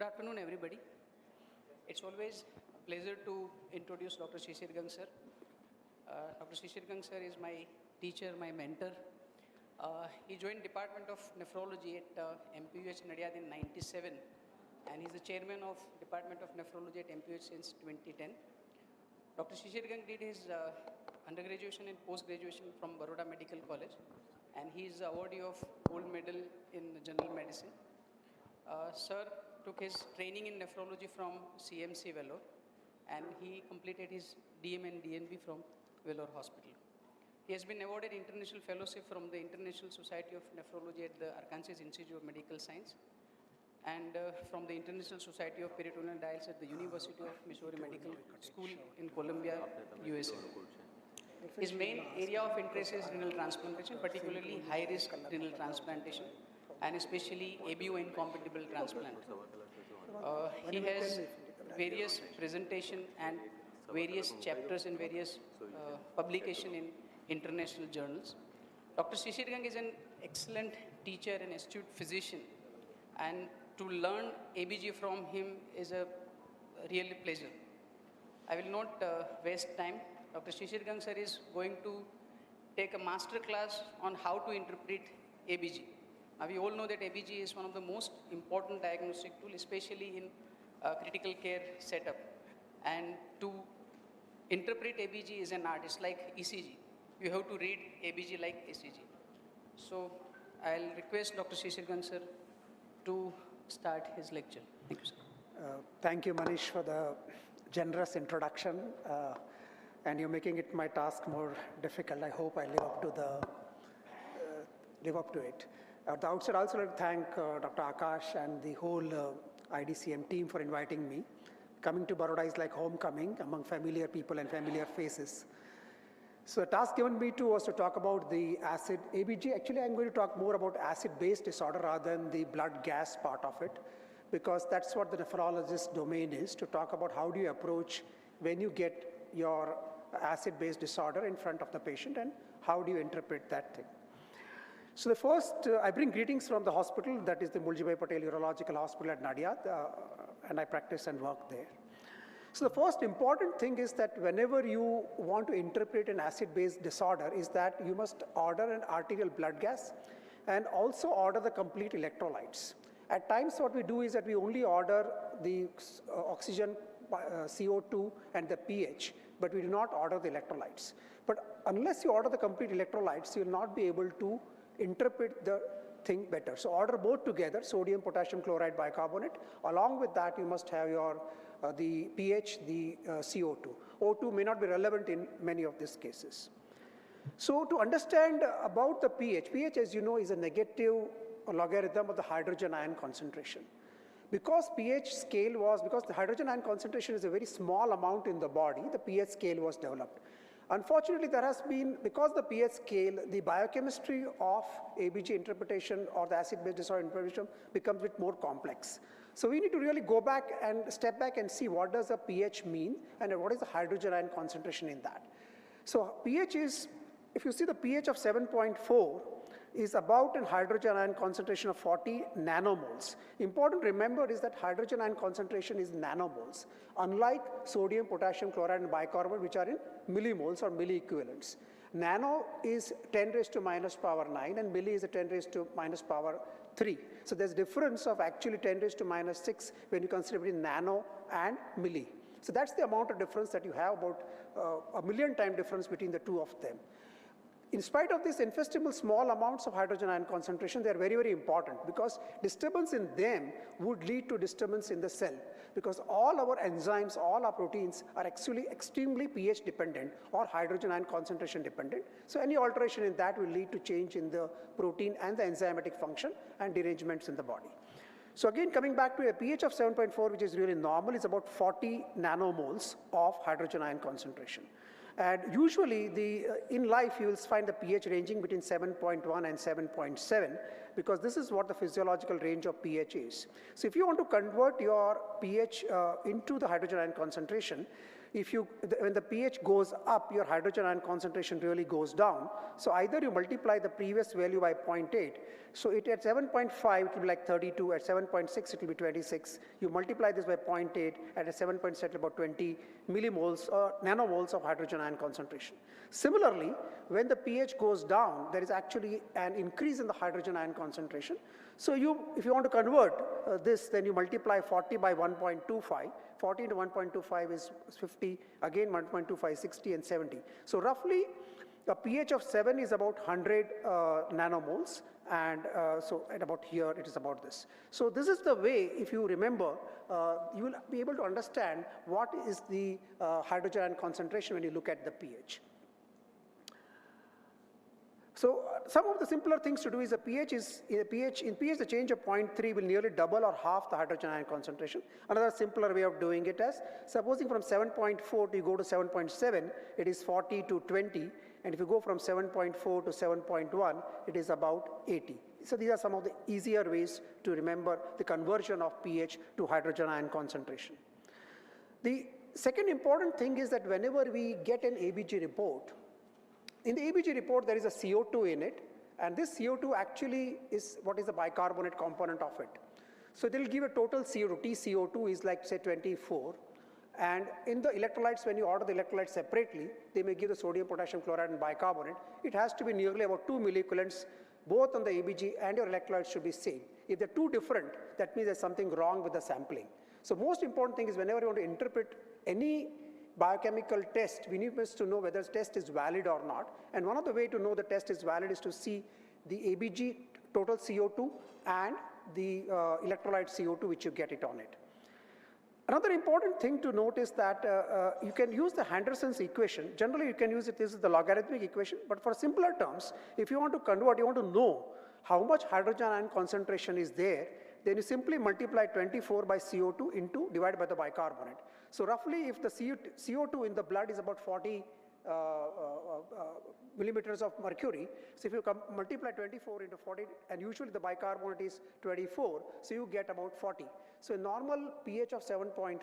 afternoon, everybody. It's always a pleasure to introduce Dr. Shishir Gangc, sir. Dr. Shishir Gangc, sir, is my teacher, my mentor. He joined Department of Nephrology at MPUH Nadiad in '97, and he's the chairman of Department of Nephrology at MPUH since 2010. Dr. Shishir Gangc did his undergraduation and post-graduation from Baroda Medical College, and he is the awardee of gold medal in general medicine. Sir took his training in nephrology from CMC Vellore, and he completed his DM and DNB from Vellore Hospital. He has been awarded International Fellowship from the International Society of Nephrology at the Arkansas Institute of Medical Science, and from the International Society of Peritoneal Dialysis at the University of Missouri Medical School in Columbia, USA. His main area of interest is renal transplantation, particularly high-risk renal transplantation, and especially ABO incompatible transplant. He has various presentation and various chapters in various publication in international journals. Dr. Shishir Gangc is an excellent teacher and astute physician, and to learn ABG from him is a real pleasure. I will not waste time. Dr. Shishir Gangc sir is going to take a master class on how to interpret ABG. Now, we all know that ABG is one of the most important diagnostic tools, especially in critical care setup. And to interpret ABG is an art. It's like ECG. You have to read ABG like ECG. So I'll request Dr. Shishir Gangc sir to start his lecture. Thank you, sir. Thank you, Manish, for the generous introduction. And you're making it my task more difficult. I hope I live up to it. At the outset, I also like to thank Dr. Akash and the whole IDCM team for inviting me. Coming to Baroda is like homecoming among familiar people and familiar faces. So the task given me was to talk about the acid ABG. Actually, I'm going to talk more about acid-base disorder rather than the blood gas part of it, because that's what the nephrologist domain is, to talk about how do you approach when you get your acid-base disorder in front of the patient and how do you interpret that thing. So the first, I bring greetings from the hospital, that is the Muljibai Patel Urological Hospital at Nadiad, and I practice and work there. So the first important thing is that whenever you want to interpret an acid-base disorder is that you must order an arterial blood gas and also order the complete electrolytes. At times what we do is that we only order the oxygen, CO2 and the pH, but we do not order the electrolytes. But unless you order the complete electrolytes, you will not be able to interpret the thing better. So order both together, sodium, potassium chloride, bicarbonate. Along with that, you must have your the pH, the CO2. O2 may not be relevant in many of these cases. So to understand about the pH, pH, as you know, is a negative logarithm of the hydrogen ion concentration. Because pH scale was, because the hydrogen ion concentration is a very small amount in the body, the pH scale was developed. Unfortunately, there has been, because the pH scale, the biochemistry of ABG interpretation or the acid-base disorder interpretation becomes a bit more complex. So we need to really go back and step back and see what does the pH mean and what is the hydrogen ion concentration in that. So pH is, if you see the pH of 7.4 is about a hydrogen ion concentration of 40 nanomoles. Important to remember is that hydrogen ion concentration is nanomoles, unlike sodium, potassium chloride and bicarbonate, which are in millimoles or milliequivalents. Nano is 10 raised to minus power 9 and milli is a 10 raised to minus power 3. So there's difference of actually 10 raised to minus 6 when you consider between nano and milli. So that's the amount of difference that you have, about a million time difference between the two of them. In spite of this infinitesimal small amounts of hydrogen ion concentration, they are very, very important because disturbance in them would lead to disturbance in the cell, because all our enzymes, all our proteins are actually extremely pH dependent or hydrogen ion concentration dependent. So any alteration in that will lead to change in the protein and the enzymatic function and derangements in the body. So again, coming back to a pH of 7.4, which is really normal, is about 40 nanomoles of hydrogen ion concentration. And usually in life you will find the pH ranging between 7.1 and 7.7. because this is what the physiological range of pH is. So if you want to convert your pH into the hydrogen ion concentration, when the pH goes up, your hydrogen ion concentration really goes down. So either you multiply the previous value by 0.8. So at 7.5, it will be like 32. At 7.6, it will be 26. You multiply this by 0.8. At a 7.7, it will be about 20 millimoles or nanomoles of hydrogen ion concentration. Similarly, when the pH goes down, there is actually an increase in the hydrogen ion concentration. So if you want to convert this, then you multiply 40 by 1.25. 40 into 1.25 is 50, again 1.25 is 60 and 70. So roughly a pH of 7 is about 100 nanomoles, and so at about here it is about this. So this is the way, if you remember, you will be able to understand what is the hydrogen ion concentration when you look at the pH. So some of the simpler things to do is in pH, the change of 0.3 will nearly double or half the hydrogen ion concentration. Another simpler way of doing it is, supposing from 7.4 you go to 7.7, it is 40 to 20. And if you go from 7.4 to 7.1, it is about 80. So these are some of the easier ways to remember the conversion of pH to hydrogen ion concentration. The second important thing is that whenever we get an ABG report, in the ABG report, there is a CO2 in it, and this CO2 actually is what is the bicarbonate component of it. So they'll give a total CO2, TCO2 is like say 24, and in the electrolytes, when you order the electrolytes separately, they may give the sodium, potassium chloride and bicarbonate. It has to be nearly about 2 milliequivalents, both on the ABG and your electrolytes should be same. If they're too different, that means there's something wrong with the sampling. So most important thing is whenever you want to interpret any biochemical test, we need to know whether the test is valid or not. And one of the way to know the test is valid is to see the ABG total CO2 and the electrolyte CO2 which you get it on it. Another important thing to note is that you can use the Henderson's equation. Generally, you can use it, this is the logarithmic equation, but for simpler terms, if you want to convert, you want to know how much hydrogen ion concentration is there, then you simply multiply 24 by CO2 divided by the bicarbonate. So roughly, if the CO2 in the blood is about 40 millimeters of mercury, so if you multiply 24 into 40, and usually the bicarbonate is 24, so you get about 40. So a normal pH of 7.4,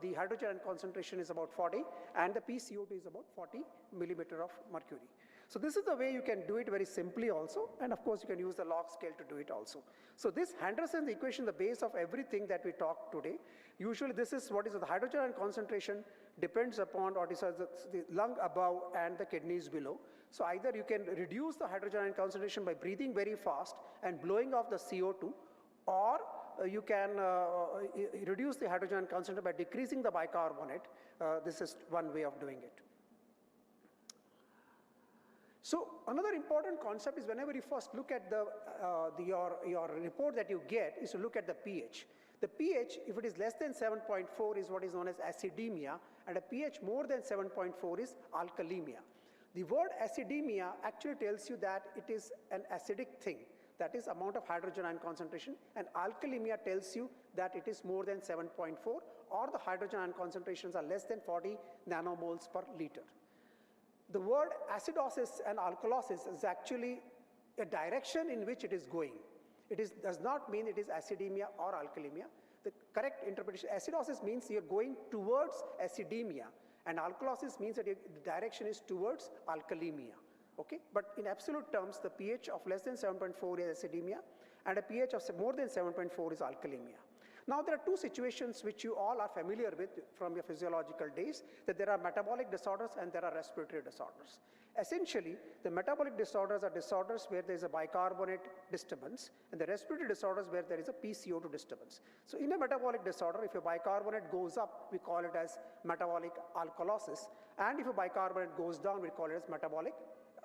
the hydrogen ion concentration is about 40, and the pCO2 is about 40 millimeter of mercury. So this is the way you can do it very simply also, and of course you can use the log scale to do it also. So this Henderson's equation, the base of everything that we talked today. Usually this is what is the hydrogen ion concentration depends upon what is the lung above and the kidneys below. So either you can reduce the hydrogen ion concentration by breathing very fast and blowing off the CO2, or you can reduce the hydrogen ion concentration by decreasing the bicarbonate. This is one way of doing it. So another important concept is whenever you first look at your report that you get is to look at the pH. The pH, if it is less than 7.4, is what is known as acidemia, and a pH more than 7.4 is alkalemia. The word acidemia actually tells you that it is an acidic thing, that is amount of hydrogen ion concentration, and alkalemia tells you that it is more than 7.4, or the hydrogen ion concentrations are less than 40 nanomoles per liter. The word acidosis and alkalosis is actually a direction in which it is going. Does not mean it is acidemia or alkalemia. The correct interpretation, acidosis means you're going towards acidemia, and alkalosis means that the direction is towards alkalemia. Okay? But in absolute terms, the pH of less than 7.4 is acidemia, and a pH of more than 7.4 is alkalemia. Now, there are two situations which you all are familiar with from your physiological days, that there are metabolic disorders and there are respiratory disorders. Essentially, the metabolic disorders are disorders where there is a bicarbonate disturbance, and the respiratory disorders where there is a pCO2 disturbance. So in a metabolic disorder, if your bicarbonate goes up, we call it as metabolic alkalosis, and if your bicarbonate goes down, we call it as metabolic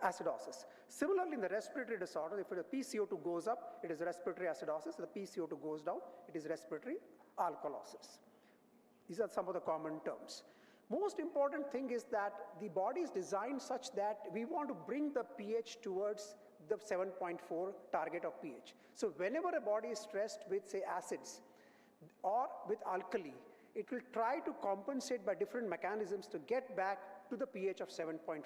acidosis. Similarly, in the respiratory disorder, if the pCO2 goes up, it is respiratory acidosis. If the pCO2 goes down, it is respiratory alkalosis. These are some of the common terms. Most important thing is that the body is designed such that we want to bring the pH towards the 7.4 target of pH. So whenever a body is stressed with, say, acids or with alkali, it will try to compensate by different mechanisms to get back to the pH of 7.4.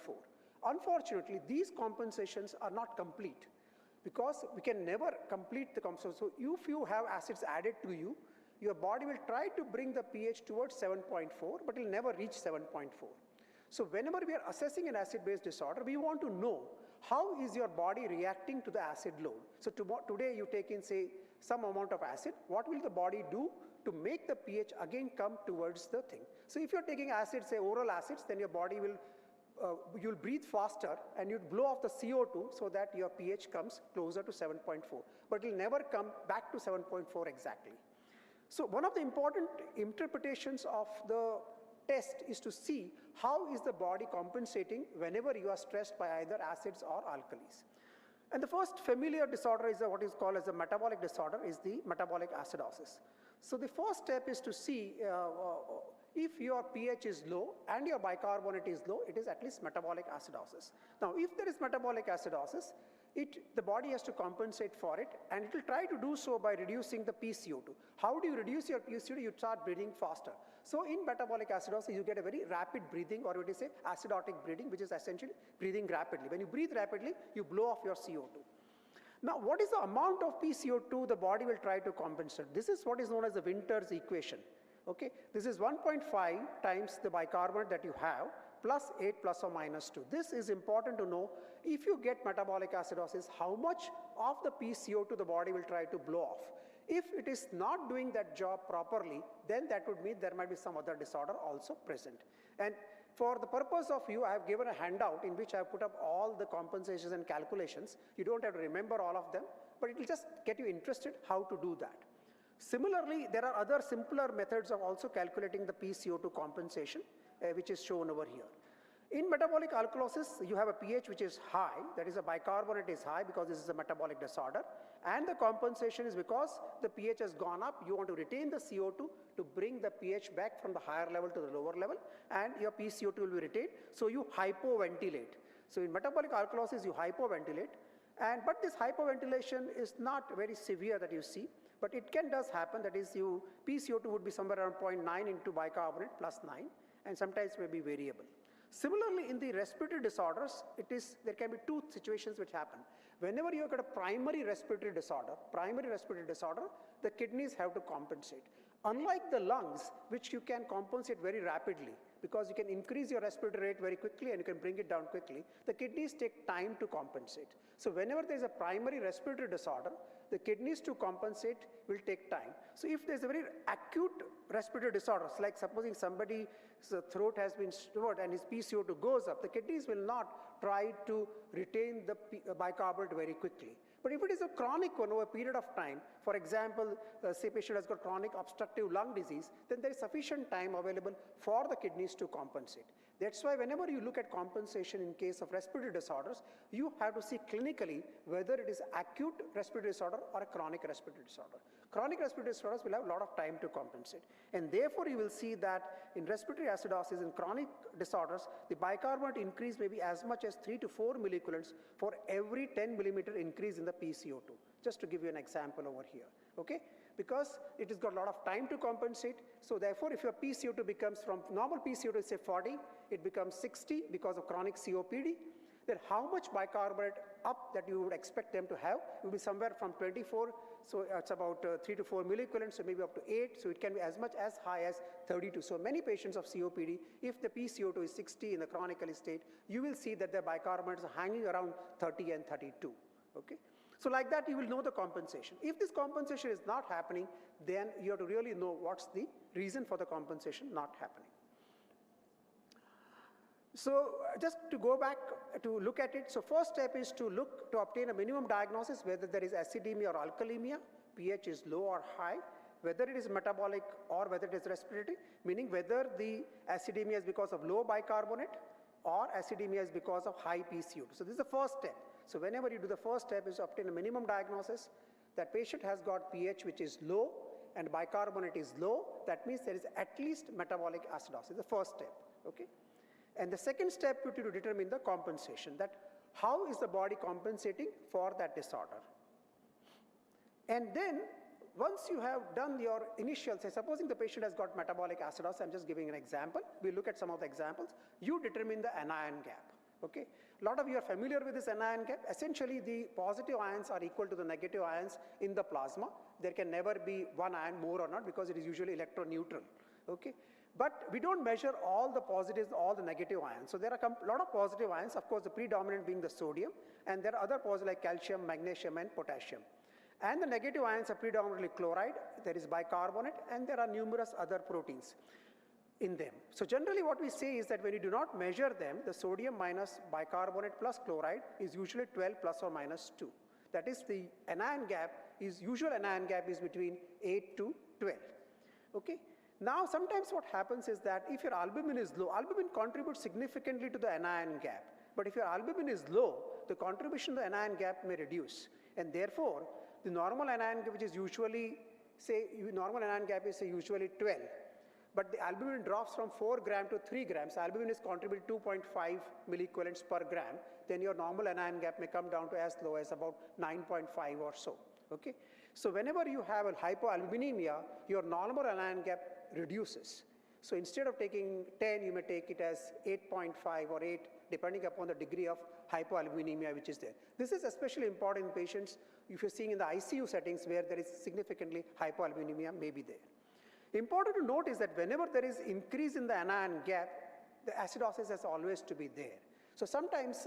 Unfortunately, these compensations are not complete. because we can never complete the compensation. So if you have acids added to you, your body will try to bring the pH towards 7.4, but it will never reach 7.4. So whenever we are assessing an acid-base disorder, we want to know how is your body reacting to the acid load. So today you take in, say, some amount of acid, what will the body do to make the pH again come towards the thing? So if you're taking acids, say oral acids, then your body will, you'll breathe faster and you'll blow off the CO2 so that your pH comes closer to 7.4. But it will never come back to 7.4 exactly. So one of the important interpretations of the test is to see how is the body compensating whenever you are stressed by either acids or alkalis. And the first familiar disorder is what is called as a metabolic disorder, is the metabolic acidosis. So the first step is to see if your pH is low and your bicarbonate is low, it is at least metabolic acidosis. Now, if there is metabolic acidosis, the body has to compensate for it, and it will try to do so by reducing the PCO2. How do you reduce your PCO2? You start breathing faster. So in metabolic acidosis, you get a very rapid breathing, or what is say acidotic breathing, which is essentially breathing rapidly. When you breathe rapidly, you blow off your CO2. Now, what is the amount of PCO2 the body will try to compensate? This is what is known as the Winter's equation. Okay, this is 1.5 times the bicarbonate that you have, plus 8 plus or minus 2. This is important to know. If you get metabolic acidosis, how much of the PCO2 the body will try to blow off. If it is not doing that job properly, then that would mean there might be some other disorder also present. And for the purpose of you, I have given a handout in which I have put up all the compensations and calculations. You don't have to remember all of them, but it will just get you interested how to do that. Similarly, there are other simpler methods of also calculating the PCO2 compensation, which is shown over here. In metabolic alkalosis, you have a pH which is high, that is a bicarbonate is high because this is a metabolic disorder, and the compensation is because the pH has gone up, you want to retain the CO2 to bring the pH back from the higher level to the lower level, and your PCO2 will be retained, so you hypoventilate. So in metabolic alkalosis, you hypoventilate, but this hypoventilation is not very severe that you see, but it does happen, that is PCO2 would be somewhere around 0.9 into bicarbonate plus 9, and sometimes may be variable. Similarly, in the respiratory disorders, there can be two situations which happen. Whenever you have got a primary respiratory disorder, the kidneys have to compensate. Unlike the lungs, which you can compensate very rapidly, because you can increase your respiratory rate very quickly and you can bring it down quickly, the kidneys take time to compensate. So whenever there is a primary respiratory disorder, the kidneys to compensate will take time. So if there's a very acute respiratory disorder, like supposing somebody's throat has been stored and his PCO2 goes up, the kidneys will not try to retain the bicarbonate very quickly. But if it is a chronic one over a period of time, for example, say patient has got chronic obstructive lung disease, then there is sufficient time available for the kidneys to compensate. That's why whenever you look at compensation in case of respiratory disorders, you have to see clinically whether it is acute respiratory disorder or a chronic respiratory disorder. Chronic respiratory disorders will have a lot of time to compensate. And therefore, you will see that in respiratory acidosis and chronic disorders, the bicarbonate increase may be as much as 3 to 4 milliequivalents for every 10 millimeter increase in the PCO2. Just to give you an example over here, okay? Because it has got a lot of time to compensate. So therefore, if your PCO2 becomes from normal PCO2 say 40, it becomes 60 because of chronic COPD, then how much bicarbonate up that you would expect them to have will be somewhere from 24, so it's about 3 to 4 milliequivalents, so maybe up to 8, so it can be as much as high as 32. So many patients of COPD, if the PCO2 is 60 in the chronic state, you will see that the bicarbonates are hanging around 30 and 32, okay? So like that, you will know the compensation. If this compensation is not happening, then you have to really know what's the reason for the compensation not happening. So just to go back to look at it, so first step is to obtain a minimum diagnosis whether there is acidemia or alkalemia, pH is low or high, whether it is metabolic or whether it is respiratory, meaning whether the acidemia is because of low bicarbonate or acidemia is because of high PCO2. So this is the first step. So whenever you do the first step is to obtain a minimum diagnosis, that patient has got pH which is low and bicarbonate is low, that means there is at least metabolic acidosis, the first step, okay? And the second step would be to determine the compensation, that how is the body compensating for that disorder. And then once you have done your initial, say supposing the patient has got metabolic acidosis, I'm just giving an example, we'll look at some of the examples, you determine the anion gap. Okay, a lot of you are familiar with this anion gap. Essentially, the positive ions are equal to the negative ions in the plasma. There can never be one ion more or not because it is usually electroneutral. Okay, but we don't measure all the positives, all the negative ions. So there are a lot of positive ions. Of course, the predominant being the sodium, and there are other positives like calcium, magnesium, and potassium. And the negative ions are predominantly chloride. There is bicarbonate, and there are numerous other proteins in them. So generally what we say is that when you do not measure them, the sodium minus bicarbonate plus chloride is usually 12 plus or minus 2. That is the anion gap is, usual anion gap is between 8 to 12. Okay? Now sometimes what happens is that if your albumin is low, albumin contributes significantly to the anion gap. But if your albumin is low, the contribution to the anion gap may reduce. And therefore, the normal anion gap, which is usually, say, normal anion gap is say, usually 12. But the albumin drops from 4 gram to 3 grams. Albumin is contributing 2.5 milliequivalents per gram. Then your normal anion gap may come down to as low as about 9.5 or so. Okay? So whenever you have a hypoalbuminemia, your normal anion gap reduces. So instead of taking 10, you may take it as 8.5 or 8, depending upon the degree of hypoalbuminemia which is there. This is especially important in patients if you're seeing in the ICU settings where there is significantly hypoalbuminemia may be there. Important to note is that whenever there is increase in the anion gap, the acidosis has always to be there. So sometimes,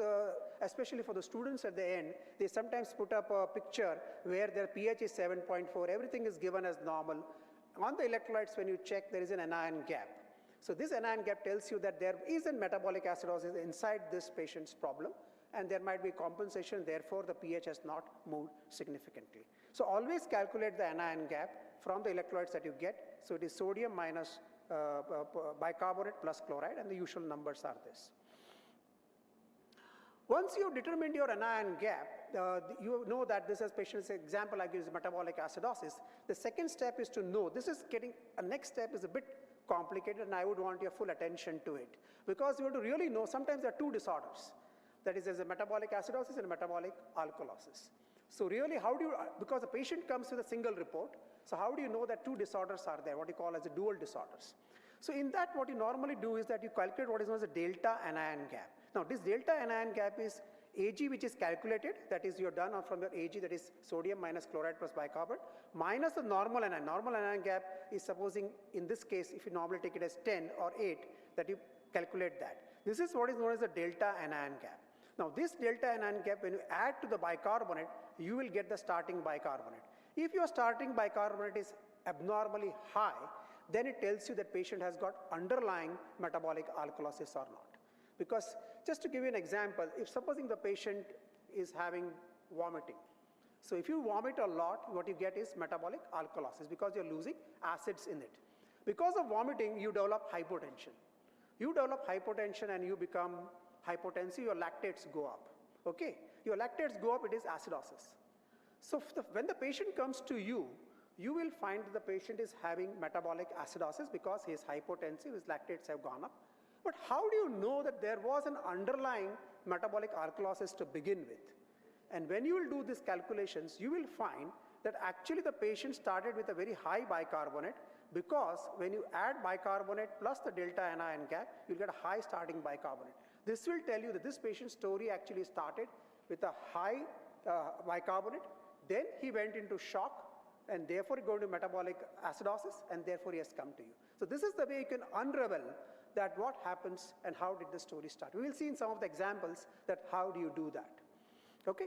especially for the students at the end, they sometimes put up a picture where their pH is 7.4, everything is given as normal. On the electrolytes, when you check, there is an anion gap. So this anion gap tells you that there is a metabolic acidosis inside this patient's problem, and there might be compensation, therefore the pH has not moved significantly. So always calculate the anion gap from the electrolytes that you get. So it is sodium minus bicarbonate plus chloride, and the usual numbers are this. Once you have determined your anion gap, you know that this is patient's example I give is metabolic acidosis. The second step is to know, this is getting, a next step is a bit complicated, and I would want your full attention to it. Because you want to really know, sometimes there are two disorders. That is, there's a metabolic acidosis and a metabolic alkalosis. So really, how do you, because the patient comes with a single report, so how do you know that two disorders are there, what you call as the dual disorders? So in that, what you normally do is that you calculate what is known as a delta anion gap. Now, this delta anion gap is AG, which is calculated, that is you're done from your AG, that is sodium minus chloride plus bicarbonate, minus the normal anion. Normal anion gap is supposing, in this case, if you normally take it as 10 or 8, that you calculate that. This is what is known as the delta anion gap. Now, this delta anion gap, when you add to the bicarbonate, you will get the starting bicarbonate. If your starting bicarbonate is abnormally high, then it tells you that patient has got underlying metabolic alkalosis or not. Because just to give you an example, if supposing the patient is having vomiting, so if you vomit a lot, what you get is metabolic alkalosis because you're losing acids in it. Because of vomiting, you develop hypotension. You develop hypotension and you become hypotensive, your lactates go up. Okay? Your lactates go up, it is acidosis. So when the patient comes to you, you will find that the patient is having metabolic acidosis because he is hypotensive, his lactates have gone up. But how do you know that there was an underlying metabolic alkalosis to begin with? And when you will do these calculations, you will find that actually the patient started with a very high bicarbonate because when you add bicarbonate plus the delta anion gap, you'll get a high starting bicarbonate. This will tell you that this patient's story actually started with a high bicarbonate, then he went into shock, and therefore he got into metabolic acidosis, and therefore he has come to you. So this is the way you can unravel that what happens and how did the story start. We will see in some of the examples that how do you do that. Okay?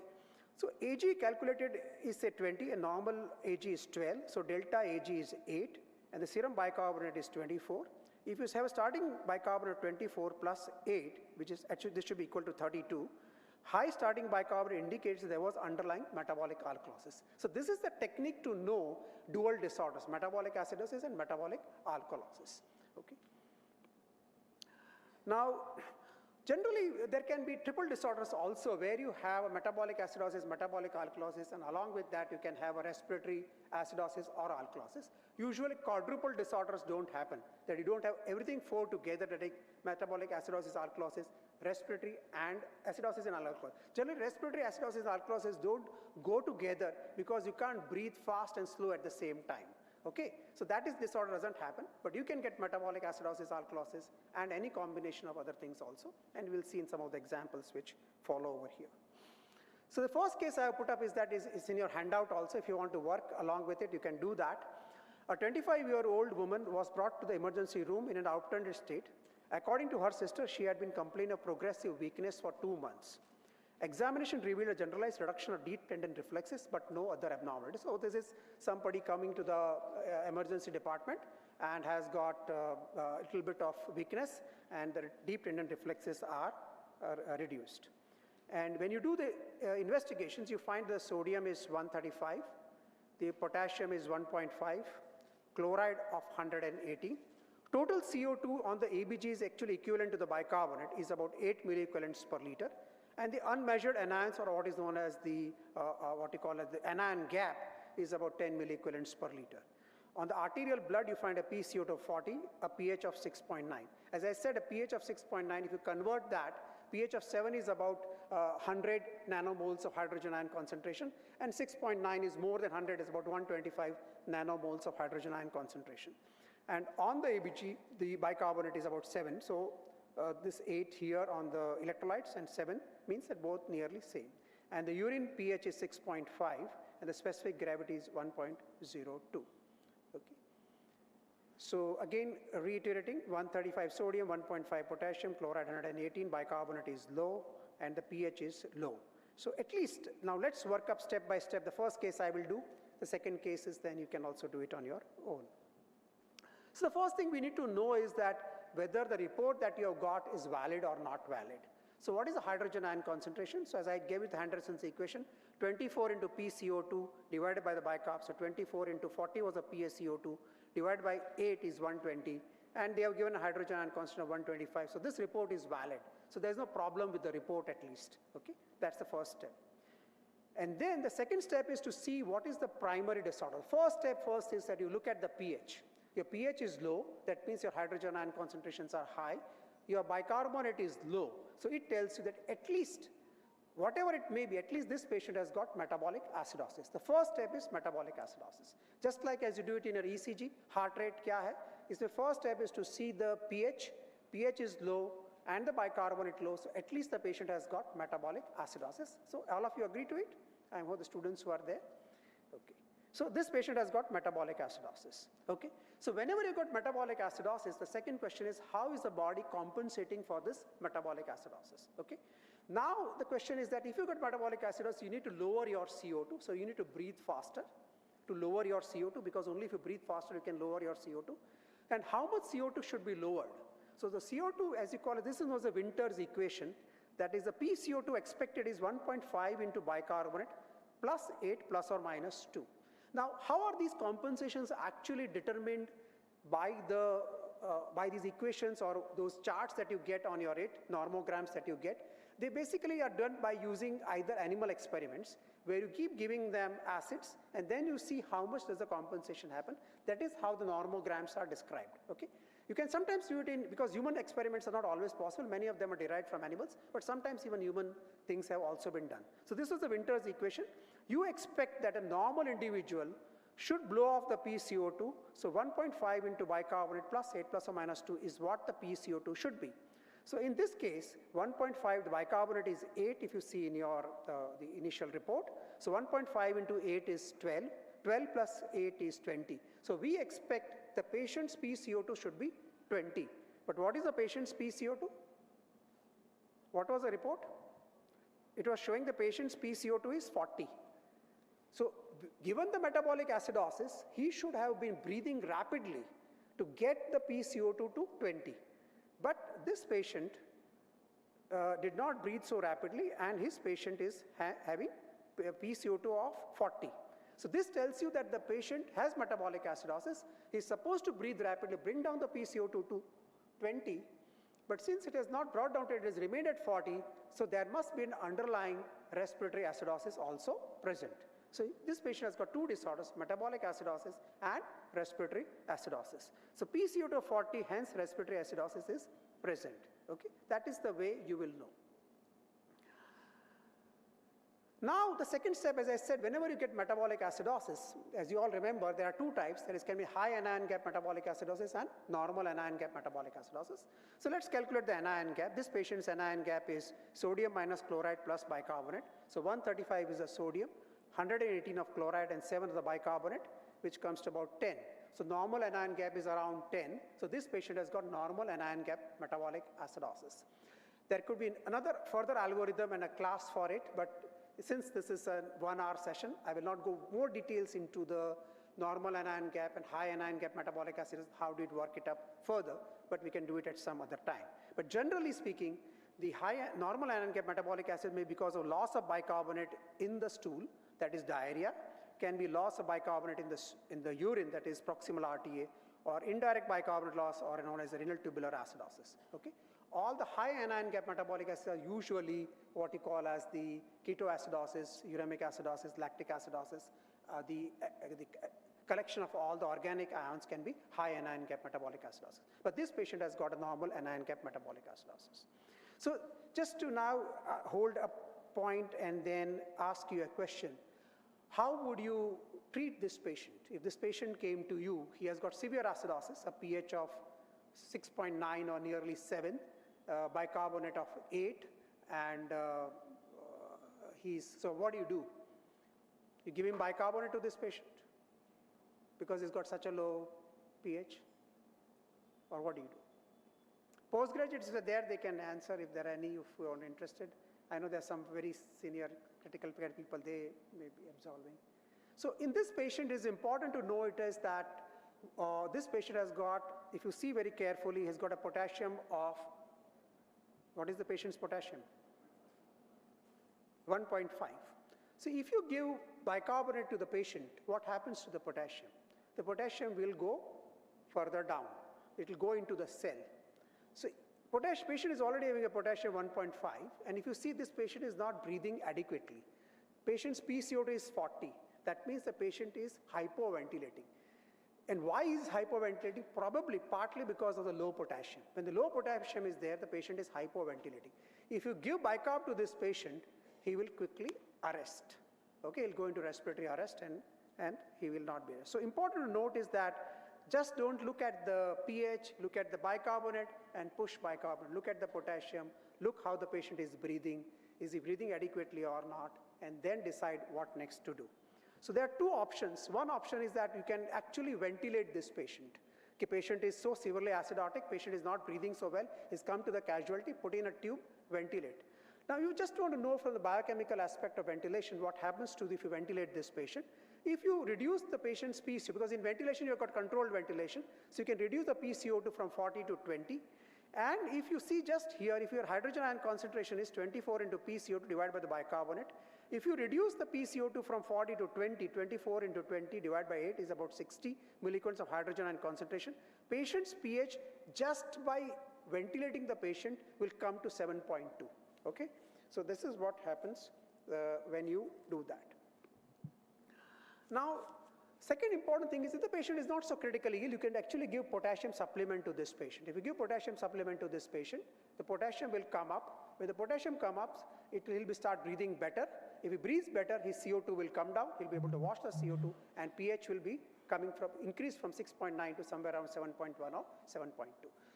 So AG calculated is say 20, and normal AG is 12, so delta AG is 8, and the serum bicarbonate is 24. If you have a starting bicarbonate 24 plus 8, which is actually this should be equal to 32, high starting bicarbonate indicates that there was underlying metabolic alkalosis. So this is the technique to know dual disorders, metabolic acidosis and metabolic alkalosis. Okay. Now, generally, there can be triple disorders also where you have a metabolic acidosis, metabolic alkalosis, and along with that you can have a respiratory acidosis or alkalosis. Usually quadruple disorders don't happen, that you don't have everything four together to take metabolic acidosis, alkalosis, respiratory and acidosis and alkalosis. Generally, respiratory acidosis and alkalosis don't go together because you can't breathe fast and slow at the same time. Okay, so that is disorder doesn't happen, but you can get metabolic acidosis, alkalosis, and any combination of other things also, and we'll see in some of the examples which follow over here. So the first case I have put up is that is in your handout also. If you want to work along with it, you can do that. A 25-year-old woman was brought to the emergency room in an obtunded state. According to her sister, she had been complaining of progressive weakness for 2 months. Examination revealed a generalized reduction of deep tendon reflexes, but no other abnormality. So this is somebody coming to the emergency department and has got a little bit of weakness, and the deep tendon reflexes are reduced. And when you do the investigations, you find the sodium is 135, the potassium is 1.5, chloride of 180. Total CO2 on the ABG is actually equivalent to the bicarbonate, is about 8 milliequivalents per liter. And the unmeasured anions, or what is known as the, what you call it, the anion gap, is about 10 milliequivalents per liter. On the arterial blood, you find a PCO2 of 40, a pH of 6.9. As I said, a pH of 6.9, if you convert that, pH of 7 is about 100 nanomoles of hydrogen ion concentration, and 6.9 is more than 100, is about 125 nanomoles of hydrogen ion concentration. And on the ABG, the bicarbonate is about 7. So this 8 here on the electrolytes and 7 means that both nearly same. And the urine pH is 6.5, and the specific gravity is 1.02. Okay. So again, reiterating, 135 sodium, 1.5 potassium, chloride 118, bicarbonate is low, and the pH is low. So at least, now let's work up step by step. The first case I will do. The second case is then you can also do it on your own. So the first thing we need to know is that whether the report that you have got is valid or not valid. So what is the hydrogen ion concentration? So as I gave you the Henderson's equation, 24 into PCO2 divided by the bicarb. So 24 into 40 was the PaCO2 divided by 8 is 120. And they have given a hydrogen ion concentration of 125. So this report is valid. So there's no problem with the report at least. Okay, that's the first step. And then the second step is to see what is the primary disorder. First step first is that you look at the pH. Your pH is low, that means your hydrogen ion concentrations are high. Your bicarbonate is low. So it tells you that at least, whatever it may be, at least this patient has got metabolic acidosis. The first step is metabolic acidosis. Just like as you do it in your ECG, heart rate kya hai? Is the first step is to see the pH. pH is low and the bicarbonate low. So at least the patient has got metabolic acidosis. So all of you agree to it? I hope the students who are there. Okay. So this patient has got metabolic acidosis. Okay. So whenever you got metabolic acidosis, the second question is how is the body compensating for this metabolic acidosis? Okay. Now the question is that if you got metabolic acidosis, you need to lower your CO2. So you need to breathe faster to lower your CO2, because only if you breathe faster you can lower your CO2. And how much CO2 should be lowered? So the CO2, as you call it, this is known as the Winter's equation. That is the PCO2 expected is 1.5 into bicarbonate plus 8 plus or minus 2. Now, how are these compensations actually determined by these equations or those charts that you get on your normograms that you get? They basically are done by using either animal experiments where you keep giving them acids and then you see how much does the compensation happen. That is how the normograms are described. Okay? You can sometimes do it in, because human experiments are not always possible. Many of them are derived from animals, but sometimes even human things have also been done. So this was the Winter's equation. You expect that a normal individual should blow off the PCO2. So 1.5 into bicarbonate plus 8 plus or minus 2 is what the PCO2 should be. So in this case, 1.5, the bicarbonate is 8 if you see in your the initial report. So 1.5 into 8 is 12. 12 plus 8 is 20. So we expect the patient's PCO2 should be 20. But what is the patient's PCO2? What was the report? It was showing the patient's PCO2 is 40. So given the metabolic acidosis, he should have been breathing rapidly to get the PCO2 to 20. But this patient did not breathe so rapidly, and his patient is having a PCO2 of 40. So this tells you that the patient has metabolic acidosis. He is supposed to breathe rapidly, bring down the PCO2 to 20, but since it has not brought down to it has remained at 40, so there must be an underlying respiratory acidosis also present. So this patient has got two disorders, metabolic acidosis and respiratory acidosis. So PCO2 of 40, hence respiratory acidosis is present. Okay? That is the way you will know. Now, the second step, as I said, whenever you get metabolic acidosis, as you all remember, there are two types. There can be high anion gap metabolic acidosis and normal anion gap metabolic acidosis. So let's calculate the anion gap. This patient's anion gap is sodium minus chloride plus bicarbonate. So 135 is the sodium, 118 of chloride and 7 of the bicarbonate, which comes to about 10. So normal anion gap is around 10. So this patient has got normal anion gap metabolic acidosis. There could be another further algorithm and a class for it, but since this is a 1-hour session, I will not go more details into the normal anion gap and high anion gap metabolic acidosis, how do we work it up further, but we can do it at some other time. But generally speaking, the normal anion gap metabolic acid may be because of loss of bicarbonate in the stool, that is diarrhea, can be loss of bicarbonate in the urine, that is proximal RTA, or indirect bicarbonate loss, or known as renal tubular acidosis. Okay? All the high anion gap metabolic acids are usually what you call as the ketoacidosis, uremic acidosis, lactic acidosis. The collection of all the organic ions can be high anion gap metabolic acidosis. But this patient has got a normal anion gap metabolic acidosis. So just to now hold a point and then ask you a question. How would you treat this patient? If this patient came to you, he has got severe acidosis, a pH of 6.9 or nearly 7, bicarbonate of 8, and so what do? You give him bicarbonate to this patient because he's got such a low pH? Or what do? Postgraduates are there, they can answer if there are any, if you are interested. I know there are some very senior critical care people, they may be absolving. So in this patient, it is important to know it is that this patient has got, if you see very carefully, has got a potassium of, what is the patient's potassium? 1.5. So if you give bicarbonate to the patient, what happens to the potassium? The potassium will go further down. It will go into the cell. So patient is already having a potassium 1.5, and if you see this patient is not breathing adequately. Patient's PCO2 is 40. That means the patient is hypoventilating. And why is hypoventilating? Probably partly because of the low potassium. When the low potassium is there, the patient is hypoventilating. If you give bicarb to this patient, he will quickly arrest. Okay, he'll go into respiratory arrest and he will not be arrested. So important to note is that just don't look at the pH, look at the bicarbonate and push bicarbonate. Look at the potassium, look how the patient is breathing. Is he breathing adequately or not? And then decide what next to do. So there are two options. One option is that you can actually ventilate this patient. The patient is so severely acidotic, patient is not breathing so well, he's come to the casualty, put in a tube, ventilate. Now you just want to know from the biochemical aspect of ventilation what happens to if you ventilate this patient. If you reduce the patient's PCO, because in ventilation you've got controlled ventilation, so you can reduce the PCO2 from 40 to 20. And if you see just here, if your hydrogen ion concentration is 24 into PCO2 divided by the bicarbonate, if you reduce the PCO2 from 40 to 20, 24 into 20 divided by 8 is about 60 milligrams of hydrogen ion concentration. Patient's pH, just by ventilating the patient, will come to 7.2. Okay? So this is what happens when you do that. Now, second important thing is if the patient is not so critically ill, you can actually give potassium supplement to this patient. If you give potassium supplement to this patient, the potassium will come up. When the potassium comes up, he'll start breathing better. If he breathes better, his CO2 will come down. He'll be able to wash the CO2, and pH will be increased from 6.9 to somewhere around 7.1 or 7.2.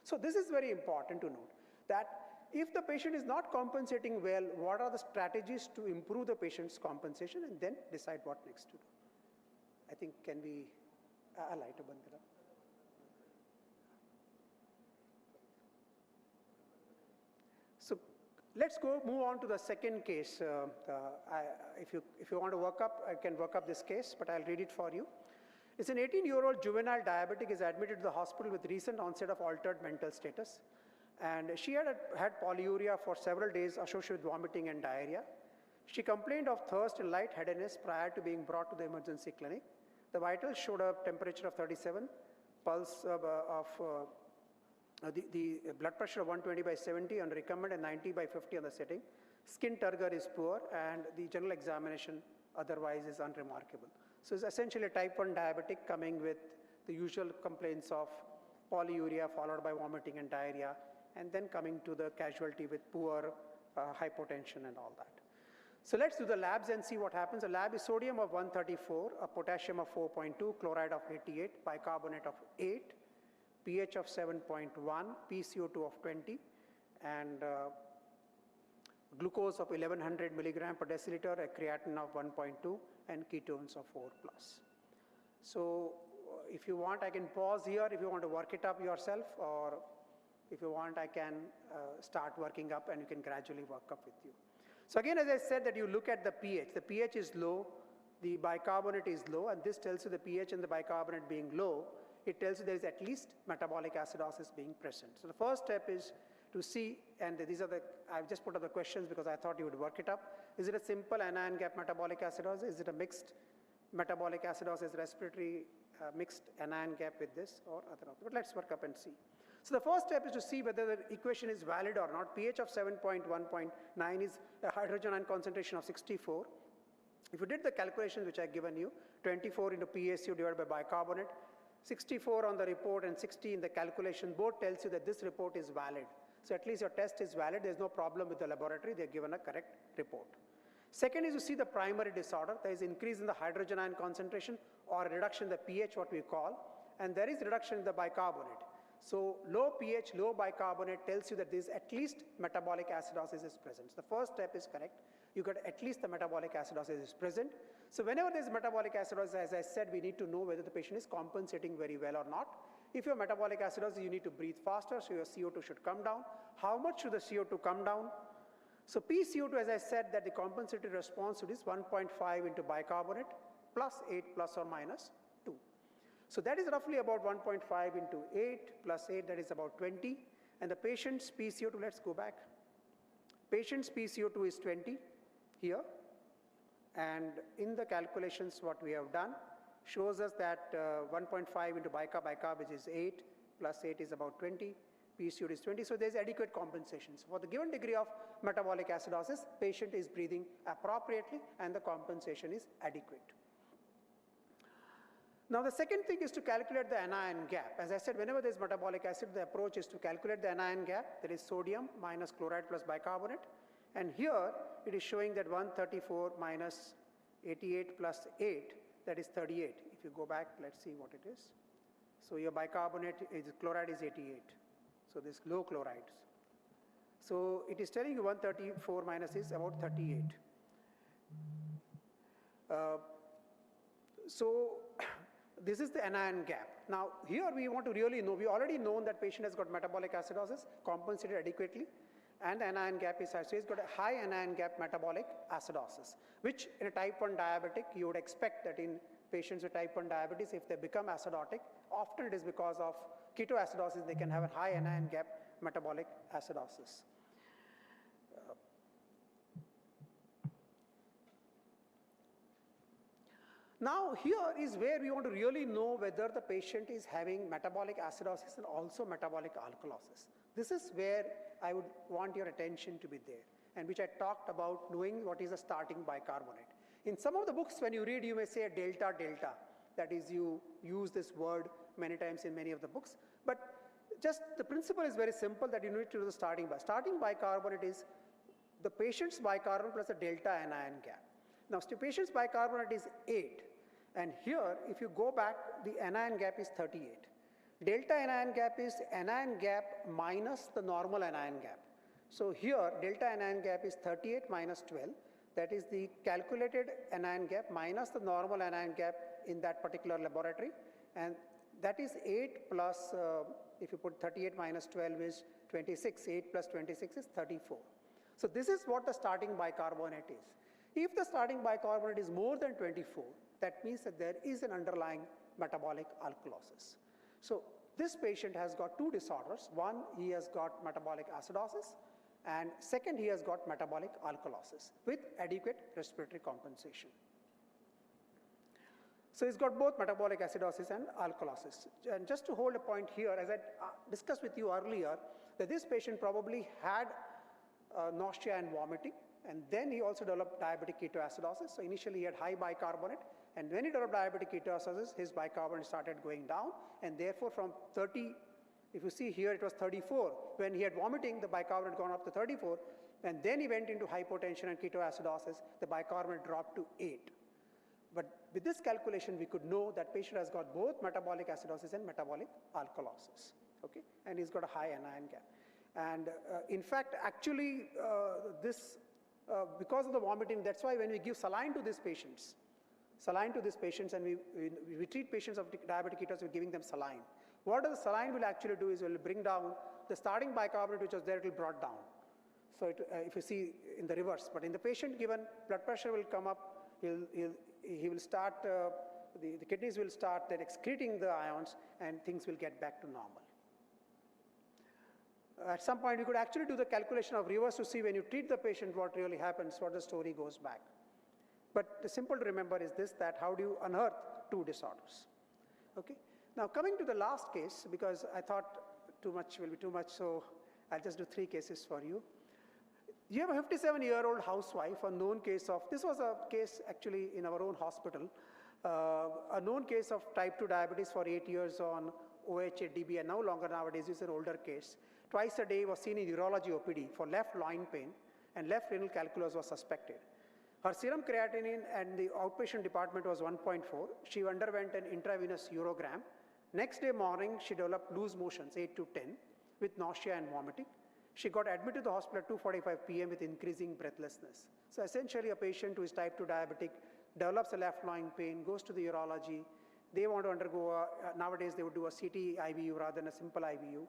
So this is very important to note that if the patient is not compensating well, what are the strategies to improve the patient's compensation, and then decide what next to do. I think can be a light of bandhara. So let's move on to the second case. If you want to work up, I can work up this case, but I'll read it for you. It's an 18-year-old juvenile diabetic is admitted to the hospital with recent onset of altered mental status. And she had polyuria for several days associated with vomiting and diarrhea. She complained of thirst and lightheadedness prior to being brought to the emergency clinic. The vitals showed a temperature of 37, pulse the blood pressure of 120 by 70 on recommend and 90 by 50 on the setting. Skin turgor is poor, and the general examination otherwise is unremarkable. So it's essentially a type 1 diabetic coming with the usual complaints of polyuria followed by vomiting and diarrhea, and then coming to the casualty with poor hypotension and all that. So let's do the labs and see what happens. The lab is sodium of 134, a potassium of 4.2, chloride of 88, bicarbonate of 8, pH of 7.1, PCO2 of 20, and glucose of 1100 milligram per deciliter, a creatinine of 1.2, and ketones of 4 plus. So if you want, I can pause here if you want to work it up yourself, or if you want, I can start working up and you can gradually work up with you. So again, as I said, that you look at the pH. The pH is low, the bicarbonate is low, and this tells you the pH and the bicarbonate being low, it tells you there is at least metabolic acidosis being present. So the first step is to see, and these are the, I've just put up the questions because I thought you would work it up. Is it a simple anion gap metabolic acidosis? Is it a mixed metabolic acidosis, respiratory mixed anion gap with this or other? But let's work up and see. So the first step is to see whether the equation is valid or not. pH of 7.1.9 is a hydrogen ion concentration of 64. If you did the calculations which I've given you, 24 into PaCO divided by bicarbonate, 64 on the report and 60 in the calculation, both tells you that this report is valid. So at least your test is valid. There's no problem with the laboratory. They're given a correct report. Second is to see the primary disorder. There is increase in the hydrogen ion concentration or reduction in the pH, what we call, and there is reduction in the bicarbonate. So low pH, low bicarbonate tells you that there is at least metabolic acidosis is present. So the first step is correct. You got at least the metabolic acidosis is present. So whenever there is metabolic acidosis, as I said, we need to know whether the patient is compensating very well or not. If you have metabolic acidosis, you need to breathe faster, so your CO2 should come down. How much should the CO2 come down? So PCO2, as I said, that the compensatory response is 1.5 into bicarbonate plus 8 plus or minus 2. So that is roughly about 1.5 into 8 plus 8, that is about 20. And the patient's PCO2, let's go back. Patient's PCO2 is 20 here. And in the calculations, what we have done shows us that 1.5 into bicarb, which is 8, plus 8 is about 20. PCO2 is 20, so there's adequate compensation. So for the given degree of metabolic acidosis, patient is breathing appropriately and the compensation is adequate. Now the second thing is to calculate the anion gap. As I said, whenever there's metabolic acid, the approach is to calculate the anion gap. There is sodium minus chloride plus bicarbonate. And here it is showing that 134 minus 88 plus 8, that is 38. If you go back, let's see what it is. So your bicarbonate, chloride is 88. So this low chlorides. So it is telling you 134 minus is about 38. So this is the anion gap. Now here we want to really know, we already know that patient has got metabolic acidosis, compensated adequately, and the anion gap is high. So he's got a high anion gap metabolic acidosis, which in a type 1 diabetic, you would expect that in patients with type 1 diabetes, if they become acidotic, often it is because of ketoacidosis, they can have a high anion gap metabolic acidosis. Now here is where we want to really know whether the patient is having metabolic acidosis and also metabolic alkalosis. This is where I would want your attention to be there, and which I talked about knowing what is the starting bicarbonate. In some of the books, when you read, you may say a delta, delta. That is, you use this word many times in many of the books. But just the principle is very simple, that you need to do the starting by. Starting bicarbonate is the patient's bicarbonate plus the delta anion gap. Now, the patient's bicarbonate is 8. And here, if you go back, the anion gap is 38. Delta anion gap is anion gap minus the normal anion gap. So here, delta anion gap is 38 minus 12. That is the calculated anion gap minus the normal anion gap in that particular laboratory. And that is 8 plus, if you put 38 minus 12 is 26. 8 plus 26 is 34. So this is what the starting bicarbonate is. If the starting bicarbonate is more than 24, that means that there is an underlying metabolic alkalosis. So this patient has got two disorders. One, he has got metabolic acidosis, and second, he has got metabolic alkalosis with adequate respiratory compensation. So he's got both metabolic acidosis and alkalosis. And just to hold a point here, as I discussed with you earlier, that this patient probably had nausea and vomiting, and then he also developed diabetic ketoacidosis. So initially he had high bicarbonate, and when he developed diabetic ketoacidosis, his bicarbonate started going down, and therefore from 30, If you see here, it was 34. When he had vomiting, the bicarbonate had gone up to 34, and then he went into hypotension and ketoacidosis, the bicarbonate dropped to 8. But with this calculation, we could know that patient has got both metabolic acidosis and metabolic alkalosis, okay? And he's got a high anion gap. And in fact, actually, because of the vomiting, that's why when we give saline to these patients, and we treat patients of diabetic ketosis, we're giving them saline. What the saline will actually do is it will bring down the starting bicarbonate which was there, it will brought down. So if you see in the reverse, but in the patient given, blood pressure will come up, he will start, the kidneys will start then excreting the ions and things will get back to normal. At some point, we could actually do the calculation of reverse to see when you treat the patient what really happens, what the story goes back. But the simple to remember is this, that how do you unearth two disorders? Okay. Now coming to the last case, because I thought too much will be too much, so I'll just do 3 cases for you. You have a 57-year-old housewife, a known case of, this was a case actually in our own hospital, a known case of type 2 diabetes for 8 years on OHA, DB, and no longer nowadays, it's an older case. Twice a day was seen in urology OPD for left loin pain, and left renal calculus was suspected. Her serum creatinine at the outpatient department was 1.4. She underwent an intravenous urogram. Next day morning, she developed loose motions, 8 to 10, with nausea and vomiting. She got admitted to the hospital at 2:45 p.m. with increasing breathlessness. So essentially, a patient who is type 2 diabetic develops a left loin pain, goes to the urology. They want to undergo, nowadays they would do a CT IVU rather than a simple IVU,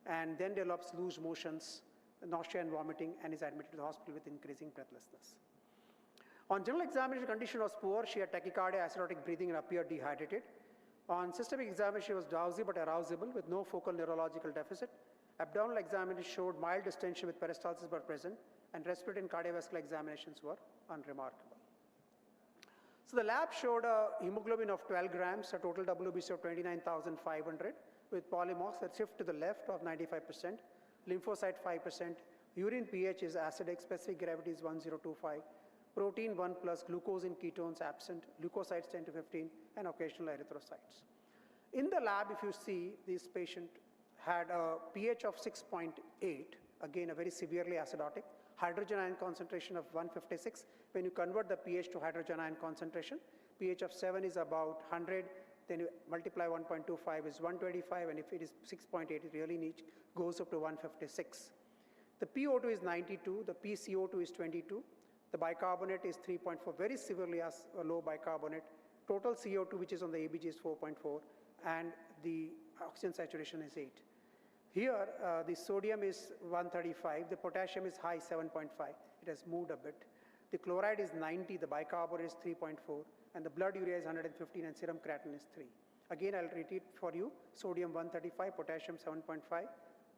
and then develops loose motions, nausea and vomiting, and is admitted to the hospital with increasing breathlessness. On general examination, condition was poor. She had tachycardia, acidotic breathing, and appeared dehydrated. On systemic examination, she was drowsy but arousable with no focal neurological deficit. Abdominal examination showed mild distension with peristalsis were present, and respiratory and cardiovascular examinations were unremarkable. So the lab showed a hemoglobin of 12 grams, a total WBC of 29,500, with polymorphs that shift to the left of 95%, lymphocyte 5%, urine pH is acidic, specific gravity is 1025, protein 1 plus, glucose in ketones absent, leukocytes 10 to 15, and occasional erythrocytes. In the lab, if you see, this patient had a pH of 6.8, again a very severely acidotic, hydrogen ion concentration of 156. When you convert the pH to hydrogen ion concentration, pH of 7 is about 100, then you multiply 1.25 is 125, and if it is 6.8, it really goes up to 156. The PO2 is 92, the PCO2 is 22, the bicarbonate is 3.4, very severely low bicarbonate. Total CO2, which is on the ABG, is 4.4, and the oxygen saturation is 8. Here, the sodium is 135, the potassium is high, 7.5. It has moved a bit. The chloride is 90, the bicarbonate is 3.4, and the blood urea is 115, and serum creatinine is 3. Again, I'll repeat for you, sodium 135, potassium 7.5,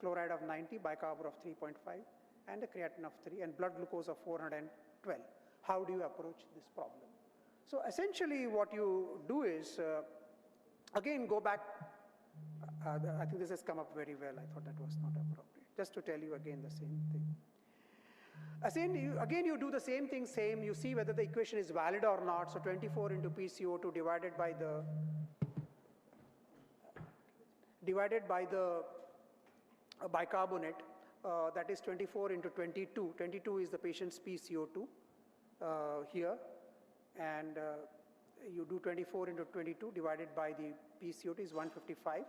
chloride of 90, bicarbonate of 3.5, and a creatinine of 3, and blood glucose of 412. How do you approach this problem? So essentially what you do is, again, go back. I think this has come up very well. I thought that was not appropriate. Just to tell you again the same thing. Again, you do the same thing, you see whether the equation is valid or not. So 24 into PCO2 divided by the bicarbonate, that is 24 into 22. 22 is the patient's PCO2 here, and you do 24 into 22 divided by the PCO2 is 155.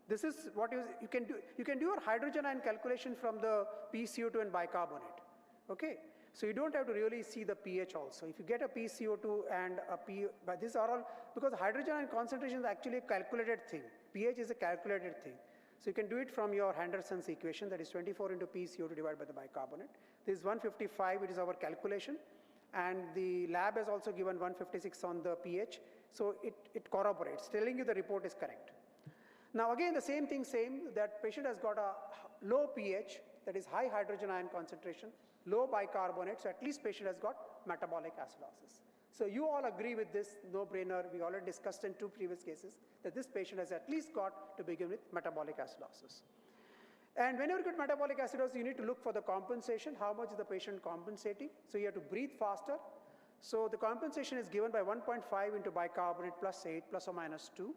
This is what you can do. You can do your hydrogen ion calculation from the PCO2 and bicarbonate. Okay, so you don't have to really see the pH also. If you get a PCO2 and a P, but these are all, because hydrogen ion concentration is actually a calculated thing. pH is a calculated thing. So you can do it from your Henderson's equation, that is 24 into PCO2 divided by the bicarbonate. This is 155, it is our calculation. And the lab has also given 156 on the pH. So it corroborates, telling you the report is correct. Now again, the same thing, that patient has got a low pH, that is high hydrogen ion concentration, low bicarbonate, so at least patient has got metabolic acidosis. So you all agree with this, no-brainer, we already discussed in 2 previous cases, that this patient has at least got, to begin with, metabolic acidosis. And whenever you get metabolic acidosis, you need to look for the compensation, how much is the patient compensating. So you have to breathe faster. So the compensation is given by 1.5 into bicarbonate plus 8 plus or minus 2.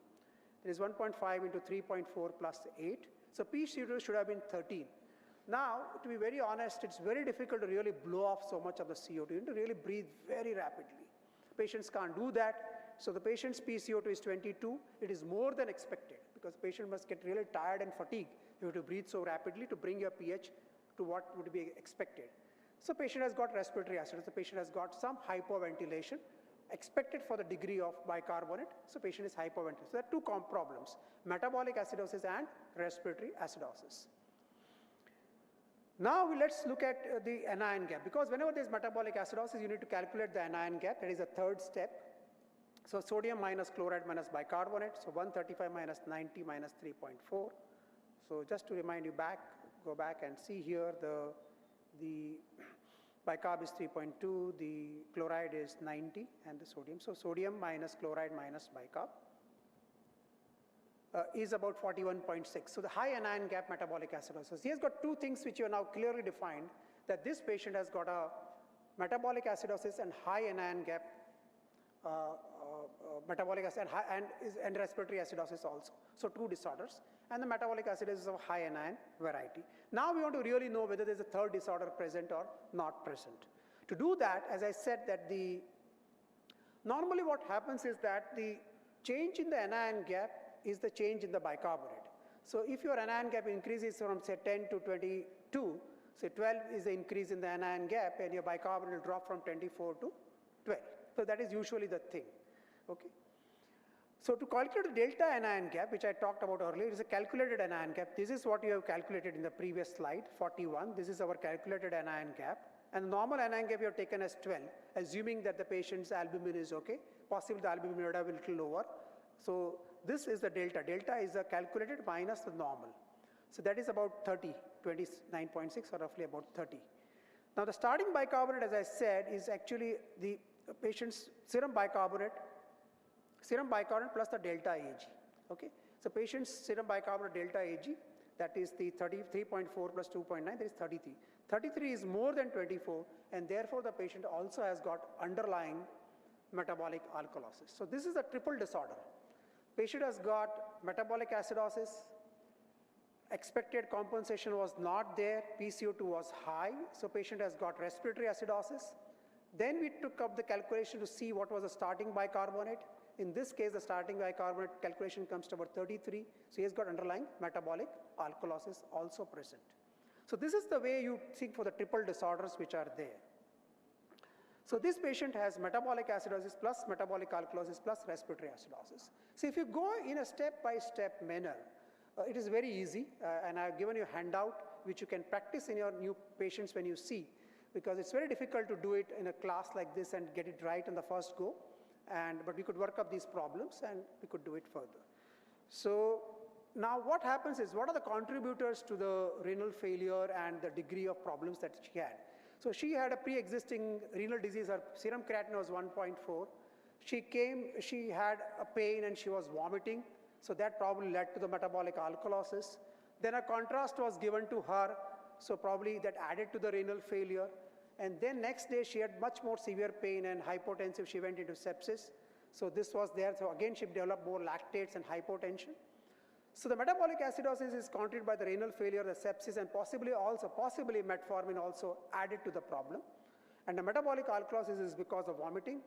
There is 1.5 into 3.4 plus 8. So PCO2 should have been 13. Now, to be very honest, it's very difficult to really blow off so much of the CO2. You need to really breathe very rapidly. Patients can't do that. So the patient's PCO2 is 22. It is more than expected because the patient must get really tired and fatigued. You have to breathe so rapidly to bring your pH to what would be expected. So patient has got respiratory acidosis. The patient has got some hypoventilation expected for the degree of bicarbonate. So patient is hypoventilated. So there are two problems, metabolic acidosis and respiratory acidosis. Now let's look at the anion gap, because whenever there's metabolic acidosis, you need to calculate the anion gap. That is the third step. So sodium minus chloride minus bicarbonate. So 135 minus 90 minus 3.4. So just to remind you go back and see here the bicarb is 3.2, the chloride is 90, and the sodium. So sodium minus chloride minus bicarb is about 41.6. So the high anion gap metabolic acidosis. He has got two things which are now clearly defined, that this patient has got a metabolic acidosis and high anion gap metabolic acid and respiratory acidosis also. So two disorders, and the metabolic acidosis of high anion variety. Now we want to really know whether there's a third disorder present or not present. To do that, as I said, that normally what happens is that the change in the anion gap is the change in the bicarbonate. So if your anion gap increases from say 10 to 22, say 12 is the increase in the anion gap, and your bicarbonate will drop from 24 to 12. So that is usually the thing. Okay. So to calculate the delta anion gap, which I talked about earlier, is a calculated anion gap. This is what you have calculated in the previous slide, 41. This is our calculated anion gap. And the normal anion gap you have taken as 12, assuming that the patient's albumin is okay. Possibly the albumin would have been a little lower. So this is the delta. Delta is the calculated minus the normal. So that is about 30, 29.6 or roughly about 30. Now the starting bicarbonate, as I said, is actually the patient's serum bicarbonate plus the delta Ag. Okay? So patient's serum bicarbonate delta Ag, that is the 33.4 plus 2.9, that is 33. 33 is more than 24, and therefore the patient also has got underlying metabolic alkalosis. So this is a triple disorder. Patient has got metabolic acidosis, expected compensation was not there, PCO2 was high, so patient has got respiratory acidosis. Then we took up the calculation to see what was the starting bicarbonate. In this case, the starting bicarbonate calculation comes to about 33, so he has got underlying metabolic alkalosis also present. So this is the way you think for the triple disorders which are there. So this patient has metabolic acidosis plus metabolic alkalosis plus respiratory acidosis. So if you go in a step-by-step manner, it is very easy, and I've given you a handout which you can practice in your new patients when you see, because it's very difficult to do it in a class like this and get it right on the first go, but we could work up these problems and we could do it further. So now what happens is, what are the contributors to the renal failure and the degree of problems that she had? So she had a pre-existing renal disease. Her serum creatinine was 1.4. She had a pain and she was vomiting. So that probably led to the metabolic alkalosis. Then a contrast was given to her. So probably that added to the renal failure. And then next day she had much more severe pain and hypotensive. She went into sepsis. So this was there. So again, she developed more lactates and hypotension. So the metabolic acidosis is contributed by the renal failure, the sepsis, and possibly metformin also added to the problem. And the metabolic alkalosis is because of vomiting.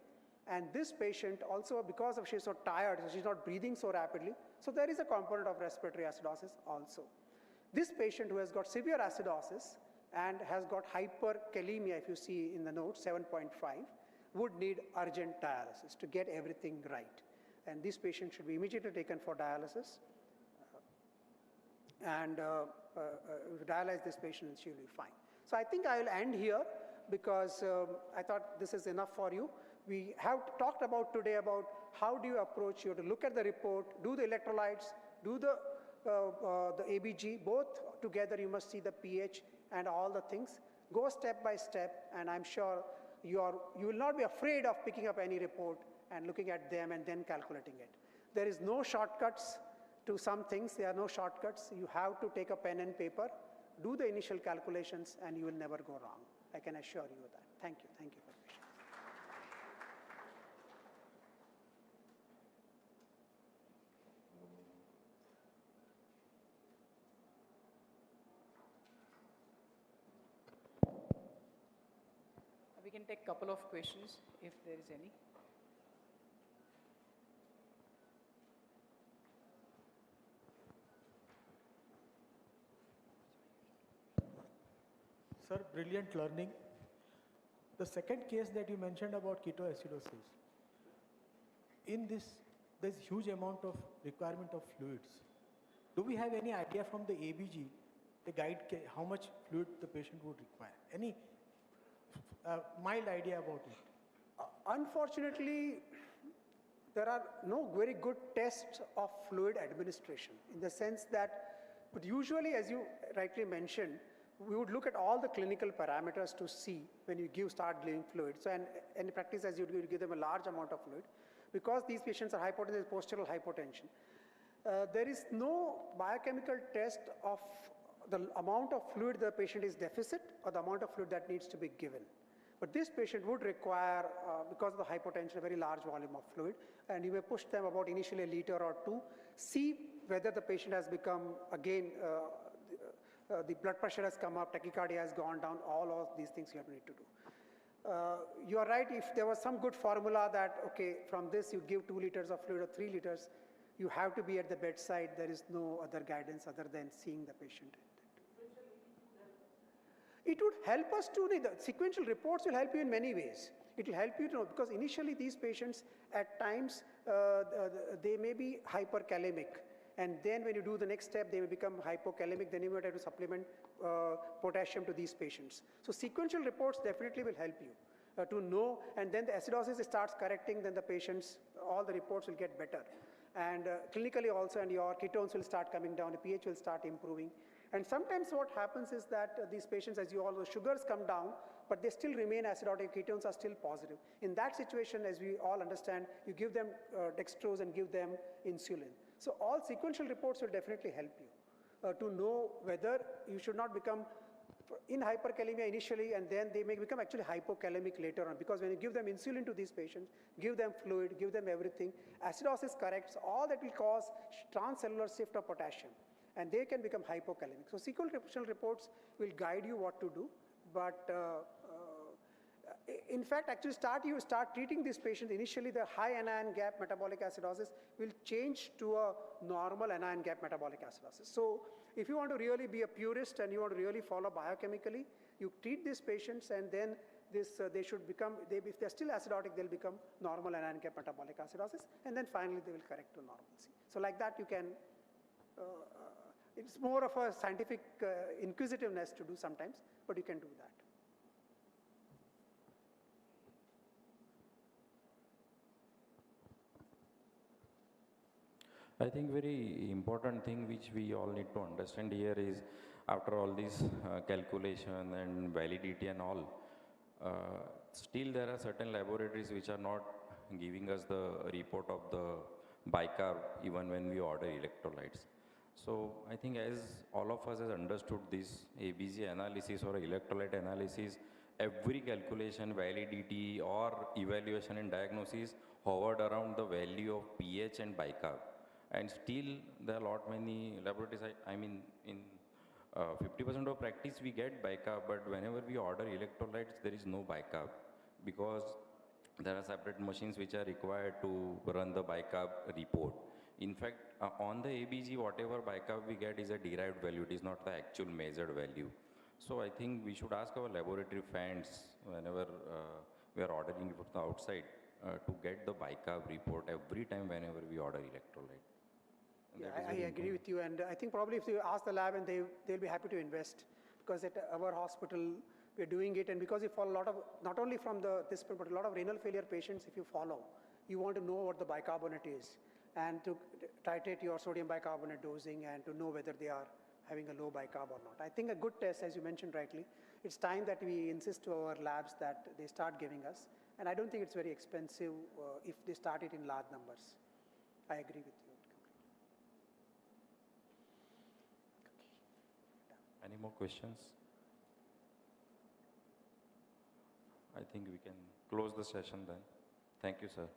And this patient also, because of she's so tired, so she's not breathing so rapidly. So there is a component of respiratory acidosis also. This patient who has got severe acidosis and has got hyperkalemia, if you see in the note, 7.5, would need urgent dialysis to get everything right. And this patient should be immediately taken for dialysis. And dialyze this patient and she will be fine. So I think I will end here because I thought this is enough for you. We have talked about today about how do you approach, you have to look at the report, do the electrolytes, do the ABG, both together you must see the pH and all the things. Go step by step, and I'm sure you will not be afraid of picking up any report and looking at them and then calculating it. There is no shortcuts to some things. There are no shortcuts. You have to take a pen and paper, do the initial calculations, and you will never go wrong. I can assure you that. Thank you. Thank you for your patience. we can take couple of questions if there is any. Sir, brilliant learning. The second case that you mentioned about ketoacidosis, in this, there's huge amount of requirement of fluids. Do we have any idea from the ABG, the guide, how much fluid the patient would require? Any mild idea about it? Unfortunately, there are no very good tests of fluid administration in the sense that, but usually, as you rightly mentioned, we would look at all the clinical parameters to see when you start giving fluid. So, and in practice, as you give them a large amount of fluid, because these patients are hypotensive, postural hypotension, there is no biochemical test of the amount of fluid the patient is deficit or the amount of fluid that needs to be given. But this patient would require, because of the hypotension, a very large volume of fluid, and you may push them about initially a liter or two, see whether the patient has become, again, the blood pressure has come up, tachycardia has gone down, all of these things you have need to do. You are right, if there was some good formula that, okay, from this you give 2 liters of fluid or 3 liters, you have to be at the bedside, there is no other guidance other than seeing the patient. It would help us to, the sequential reports will help you in many ways. It will help you to know, because initially these patients at times, they may be hyperkalemic. And then when you do the next step, they may become hypokalemic, then you might have to supplement potassium to these patients. So sequential reports definitely will help you to know, and then the acidosis starts correcting, then the patients, all the reports will get better. And clinically also, and your ketones will start coming down, the pH will start improving. And sometimes what happens is that these patients, as you all know, sugars come down, but they still remain acidotic, ketones are still positive. In that situation, as we all understand, you give them dextrose and give them insulin. So all sequential reports will definitely help you to know whether you should not become in hyperkalemia initially, and then they may become actually hypokalemic later on, because when you give them insulin to these patients, give them fluid, give them everything, acidosis corrects, all that will cause transcellular shift of potassium, and they can become hypokalemic. So sequential reports will guide you what to do, but in fact, actually you start treating these patients, initially the high anion gap metabolic acidosis will change to a normal anion gap metabolic acidosis. So if you want to really be a purist and you want to really follow biochemically, you treat these patients, and then they should become, if they're still acidotic, they'll become normal anion gap metabolic acidosis, and then finally they will correct to normalcy. So like that you can, it's more of a scientific inquisitiveness to do sometimes, but you can do that. I think very important thing which we all need to understand here is, after all this calculation and validity and all, still there are certain laboratories which are not giving us the report of the bicarb even when we order electrolytes. So I think as all of us has understood this ABG analysis or electrolyte analysis, every calculation, validity or evaluation and diagnosis hovered around the value of pH and bicarb. And still there are a lot many laboratories, I mean in 50% of practice we get bicarb, but whenever we order electrolytes there is no bicarb, because there are separate machines which are required to run the bicarb report. In fact, on the ABG, whatever bicarb we get is a derived value, it is not the actual measured value. So I think we should ask our laboratory friends whenever we are ordering from the outside to get the bicarb report every time whenever we order electrolyte. Yeah, I agree with you, and I think probably if you ask the lab, and they'll be happy to invest, because at our hospital we're doing it, and because you follow a lot of, not only from this, but a lot of renal failure patients, if you follow, you want to know what the bicarbonate is, and to titrate your sodium bicarbonate dosing, and to know whether they are having a low bicarb or not. I think a good test, as you mentioned rightly, it's time that we insist to our labs that they start giving us, and I don't think it's very expensive if they start it in large numbers. I agree with you. Any more questions? I think we can close the session then. Thank you, sir.